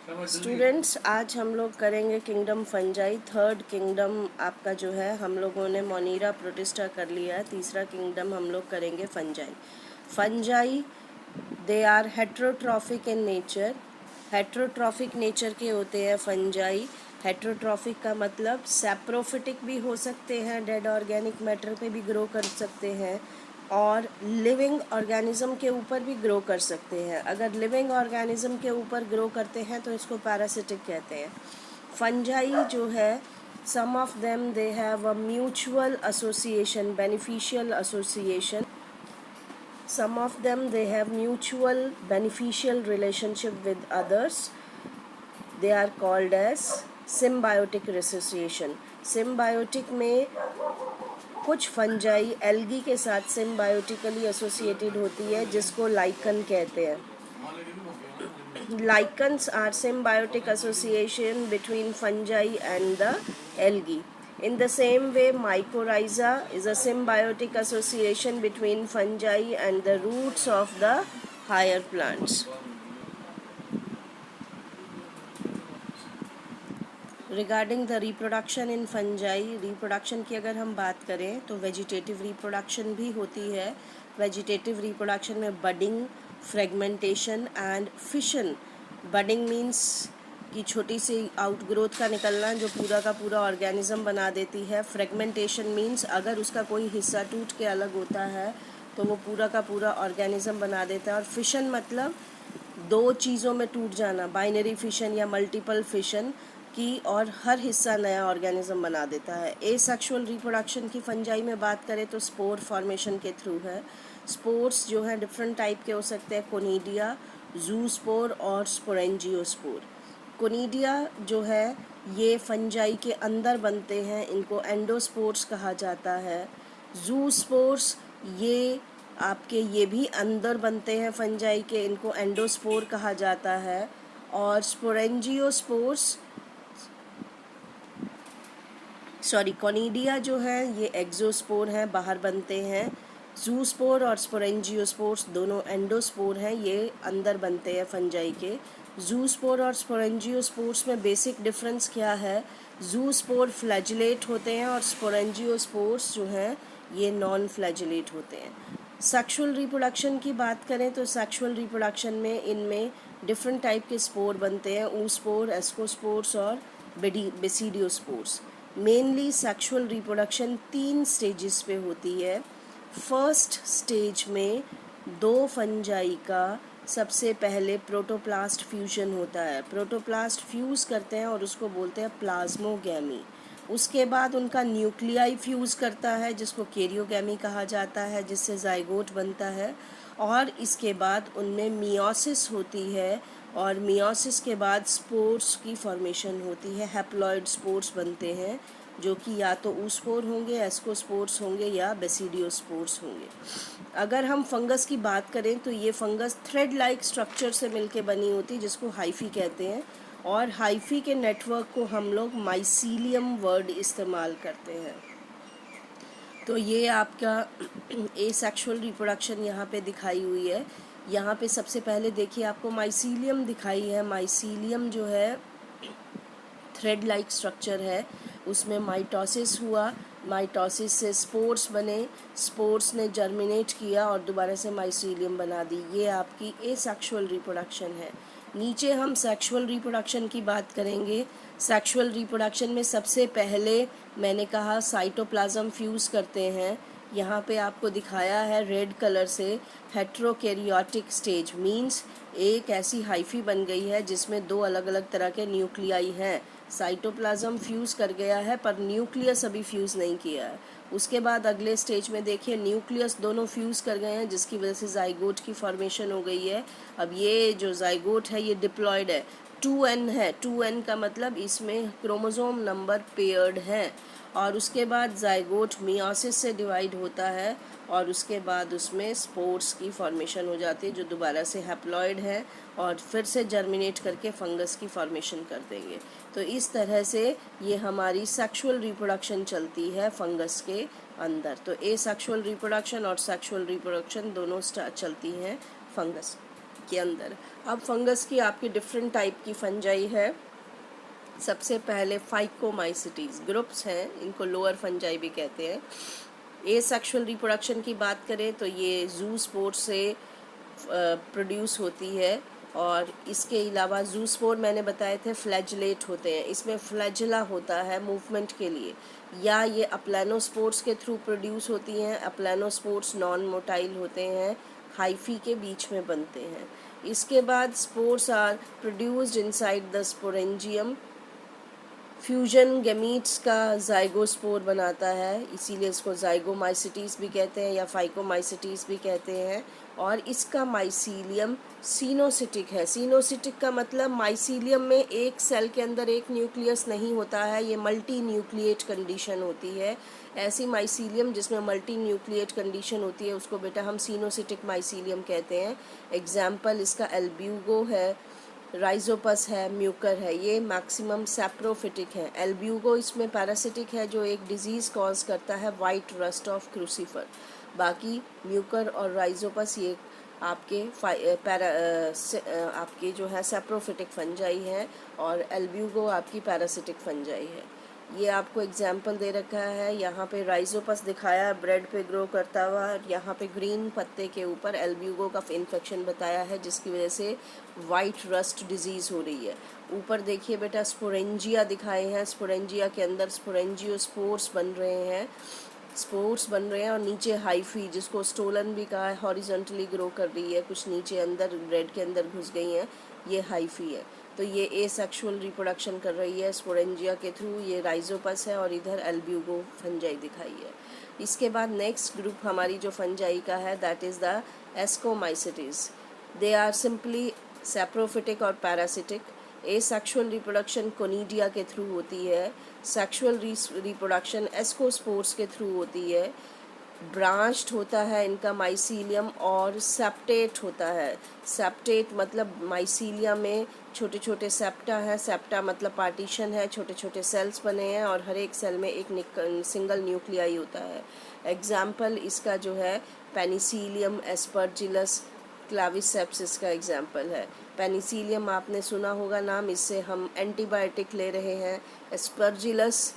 Students, आज हम लोग करेंगे किंगडम फंजाई। थर्ड किंगडम आपका जो है, हम लोगों ने मोनीरा प्रोटिस्टा कर लिया है। तीसरा किंगडम हम लोग करेंगे fungi. Fungi they are heterotrophic in nature. Heterotrophic nature के होते हैं फंजाई। हेट्रोट्रॉफिक का मतलब सैप्रोफिटिक भी हो सकते हैं, डेड ऑर्गेनिक मैटर पे भी ग्रो कर सकते हैं, और लिविंग ऑर्गेनिज्म के ऊपर भी ग्रो कर सकते हैं। अगर लिविंग ऑर्गेनिज्म के ऊपर ग्रो करते हैं तो इसको पैरासिटिक कहते हैं। फंजाई जो है, some of them they have a mutual association, beneficial association. Some of them they have mutual beneficial relationship with others. They are called as symbiotic association. Symbiotic में कुछ फंजाई एल्गी के साथ symbiotically associated होती है, जिसको lichen कहते हैं. Lichens are symbiotic association between fungi and the algae. In the same way, mycorrhiza is a symbiotic association between fungi and the roots of the higher plants. Regarding the reproduction in fungi, reproduction की अगर हम बात करें तो vegetative reproduction भी होती है. Vegetative reproduction में budding, fragmentation and fission. Budding means कि छोटी सी आउटग्रोथ का निकलना जो पूरा का पूरा ऑर्गेनिज्म बना देती है. फ्रेगमेंटेशन मीन्स अगर उसका कोई हिस्सा टूट के अलग होता है तो वो पूरा का पूरा ऑर्गेनिज्म बना देता है. और फिशन मतलब दो चीज़ों में टूट जाना, बाइनरी फिशन या मल्टीपल फिशन की, और हर हिस्सा नया ऑर्गेनिज्म बना देता है. एसेक्सुअल रिप्रोडक्शन की फंजाई में बात करें तो स्पोर फॉर्मेशन के थ्रू है. स्पोर्स जो हैं डिफरेंट टाइप के हो सकते हैं, कोनिडिया, जूस्पोर और स्पोरेंजियोस्पोर. कोनिडिया जो है ये फंजाई के अंदर बनते हैं, इनको एंडोस्पोर्स कहा जाता है. जूस्पोर्स ये आपके ये भी अंदर बनते हैं फंजाई के, इनको एंडोस्पोर कहा जाता है. और स्पोरेंजियोस्पोर्स कोनिडिया जो है ये एक्सोस्पोर हैं, बाहर बनते हैं. जूस्पोर और स्पोरेंजियोस्पोर्स दोनों एंडोस्पोर हैं, ये अंदर बनते हैं फंजाई के. जूस्पोर और स्पोरेंजियोस्पोर्स में बेसिक डिफरेंस क्या है? जूस्पोर फ्लैजिलेट होते हैं और स्पोरेंजियोस्पोर्स जो हैं ये नॉन फ्लैजिलेट होते हैं. सेक्सुअल रिप्रोडक्शन की बात करें तो सेक्सुअल रिप्रोडक्शन में इनमें डिफरेंट टाइप के स्पोर बनते हैं, ऊस्पोर, एस्कोस्पोर्स और basidiospores. Mainly sexual reproduction 3 stages पे होती है. फर्स्ट स्टेज में दो फंजाई का सबसे पहले प्रोटोप्लास्ट फ्यूजन होता है. प्रोटोप्लास्ट फ्यूज़ करते हैं और उसको बोलते हैं प्लाज्मोगैमी. उसके बाद उनका न्यूक्लियाई फ्यूज़ करता है जिसको कैरियोगैमी कहा जाता है, जिससे जाइगोट बनता है. और इसके बाद उनमें मियोसिस होती है, और मियोसिस के बाद स्पोर्स की फॉर्मेशन होती है. हैप्लॉइड स्पोर्स बनते हैं जो कि या तो ऊस्पोर होंगे, एस्कोस्पोर्स होंगे या बेसिडियोस्पोर्स होंगे. अगर हम फंगस की बात करें तो ये फंगस थ्रेड लाइक स्ट्रक्चर से मिलके बनी होती है जिसको हाइफी कहते हैं. और हाइफी के नेटवर्क को हम लोग माइसीलियम वर्ड इस्तेमाल करते हैं. तो ये आपका एसेक्सुअल रिप्रोडक्शन यहाँ पे दिखाई हुई है. यहाँ पे सबसे पहले देखिए आपको माइसीलियम दिखाई है. माइसीलियम जो है थ्रेड लाइक स्ट्रक्चर है, उसमें माइटोसिस हुआ, माइटोसिस से स्पोर्स बने, स्पोर्स ने जर्मिनेट किया और दोबारा से माइसीलियम बना दी. ये आपकी एसेक्सुअल रिप्रोडक्शन है. नीचे हम सेक्सुअल रिप्रोडक्शन की बात करेंगे. सेक्सुअल रिप्रोडक्शन में सबसे पहले मैंने कहा साइटोप्लाज्म फ्यूज़ करते हैं. यहाँ पे आपको दिखाया है रेड कलर से हेट्रोकैरियोटिक स्टेज. मींस एक ऐसी हाइफी बन गई है जिसमें दो अलग अलग तरह के न्यूक्लियाई हैं. साइटोप्लाज्म फ्यूज़ कर गया है पर न्यूक्लियस अभी फ्यूज़ नहीं किया है. उसके बाद अगले स्टेज में देखिए न्यूक्लियस दोनों फ्यूज़ कर गए हैं जिसकी वजह से जाइगोट की फॉर्मेशन हो गई है. अब ये जो जाइगोट है ये डिप्लॉयड है, 2n है. 2n का मतलब इसमें क्रोमोसोम नंबर पेयर्ड है. और उसके बाद जाइगोट मियोसिस से डिवाइड होता है और उसके बाद उसमें स्पोर्स की फॉर्मेशन हो जाती है जो दोबारा से हैप्लॉइड है और फिर से जर्मिनेट करके फंगस की फॉर्मेशन कर देंगे. तो इस तरह से ये हमारी सेक्सुअल रिप्रोडक्शन चलती है फंगस के अंदर. तो एसेक्सुअल रिप्रोडक्शन और सेक्सुअल रिप्रोडक्शन दोनों चलती हैं फंगस. के अंदर। अब फंगस की आपकी डिफरेंट टाइप की फंजाई है। सबसे पहले फाइकोमाइसिटीज ग्रुप्स हैं, इनको लोअर फंजाई भी कहते हैं। ए सेक्शुअल रिप्रोडक्शन की बात करें तो ये जू स्पोर से प्रोड्यूस होती है, और इसके अलावा जू स्पोर मैंने बताए थे फ्लैजलेट होते हैं, इसमें फ्लैजला होता है मूवमेंट के लिए, या ये अप्लानोस्पोर्स के थ्रू प्रोड्यूस होती हैं। अप्लानोस्पोर्स नॉन मोटाइल होते हैं, हाइफी के बीच में बनते हैं। इसके बाद spores are produced inside the sporangium. Fusion gametes का जाइगोस्पोर बनाता है, इसीलिए इसको जाइगोमाइसिटीज भी कहते हैं या फाइकोमाइसिटीज भी कहते हैं। और इसका माइसीलियम सीनोसिटिक है। सीनोसिटिक का मतलब माइसीलियम में एक सेल के अंदर एक न्यूक्लियस नहीं होता है, ये मल्टी न्यूक्लिएट कंडीशन होती है। ऐसी माइसीलियम जिसमें मल्टी न्यूक्लिएट कंडीशन होती है उसको बेटा हम सीनोसिटिक माइसीलियम कहते हैं। एग्जाम्पल इसका एल्ब्यूगो है, राइजोपस है, म्यूकर है, ये मैक्सिमम सैप्रोफिटिक है। एल्ब्यूगो इसमें पैरासिटिक है जो एक डिजीज़ कॉज करता है वाइट रस्ट ऑफ क्रूसीफर। बाकी म्यूकर और राइजोपस ये आपके आपके जो है सैप्रोफिटिक फंजाई है, और एल्ब्यूगो आपकी पैरासिटिक फंजाई है। ये आपको एग्जाम्पल दे रखा है, यहाँ पे राइजोपस दिखाया है ब्रेड पे ग्रो करता हुआ, और यहाँ पे ग्रीन पत्ते के ऊपर एल्ब्यूगो का इन्फेक्शन बताया है जिसकी वजह से वाइट रस्ट डिजीज़ हो रही है। ऊपर देखिए बेटा स्पोरेंजिया दिखाए हैं, स्पोरेंजिया के अंदर स्पोरेंजियोस्पोर्स बन रहे हैं, स्पोर्स बन रहे हैं, और नीचे हाइफी जिसको स्टोलन भी कहा है हॉरिजॉन्टली ग्रो कर रही है, कुछ नीचे अंदर ब्रेड के अंदर घुस गई हैं, ये हाइफी है। तो ये ए सेक्शुअल रिप्रोडक्शन कर रही है स्पोरेंजिया के थ्रू, ये राइजोपस है, और इधर एल्ब्यूगो फंजाई दिखाई है। इसके बाद नेक्स्ट ग्रुप हमारी जो फंजाई का है that is the ascomycetes. They are simply saprophytic और पैरासिटिक। ए सेक्शुअल रिप्रोडक्शन कोनिडिया के थ्रू होती है, सेक्शुअल रिप्रोडक्शन एस्कोस्पोर्स के थ्रू होती है। ब्रांच्ड होता है इनका माइसीलियम, और सेप्टेट होता है। सेप्टेट मतलब माइसीलिया में छोटे छोटे सेप्टा है, सेप्टा मतलब पार्टीशन है, छोटे छोटे सेल्स बने हैं, और हर एक सेल में एक सिंगल न्यूक्लियाई होता है। एग्जाम्पल इसका जो है पेनिसिलियम, एस्परजिलस, क्लाविसेप्स इसका एग्जाम्पल है। पेनिसिलियम आपने सुना होगा नाम, इससे हम एंटीबायोटिक ले रहे हैं। एस्परजिलस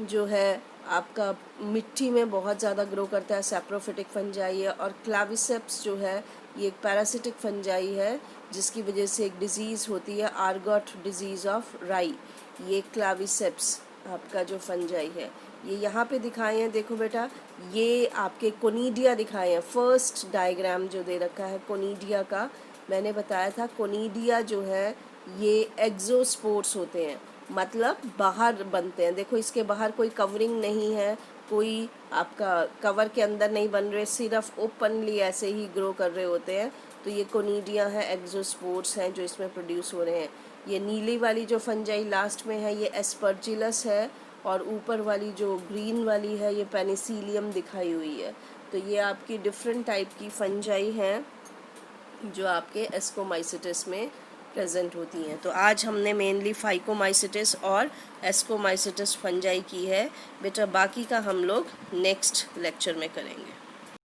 जो है आपका मिट्टी में बहुत ज़्यादा ग्रो करता है, सैप्रोफिटिक फंजाई है। और क्लाविसेप्स जो है ये एक पैरासिटिक फंजाई है जिसकी वजह से एक डिज़ीज़ होती है आर्गॉट डिजीज़ ऑफ राई। ये क्लाविसेप्स आपका जो फंजाई है ये यहाँ पे दिखाए हैं, देखो बेटा ये आपके कोनिडिया दिखाए हैं। फर्स्ट डायग्राम जो दे रखा है कोनिडिया का, मैंने बताया था कोनिडिया जो है ये एक्सोस्पोर्स होते हैं, मतलब बाहर बनते हैं। देखो इसके बाहर कोई कवरिंग नहीं है, कोई आपका कवर के अंदर नहीं बन रहे, सिर्फ ओपनली ऐसे ही ग्रो कर रहे होते हैं। तो ये कोनिडिया है, एक्सोस्पोर्स हैं जो इसमें प्रोड्यूस हो रहे हैं। ये नीली वाली जो फंजाई लास्ट में है ये एस्परजिलस है, और ऊपर वाली जो ग्रीन वाली है ये पेनिसिलियम दिखाई हुई है। तो ये आपकी डिफरेंट टाइप की फंजाई हैं जो आपके एस्कोमाइसिटिस में प्रेजेंट होती हैं। तो आज हमने मेनली फाइकोमाइसिटिस और एस्कोमाइसिटिस फंजाई की है बेटा, बाकी का हम लोग नेक्स्ट लेक्चर में करेंगे।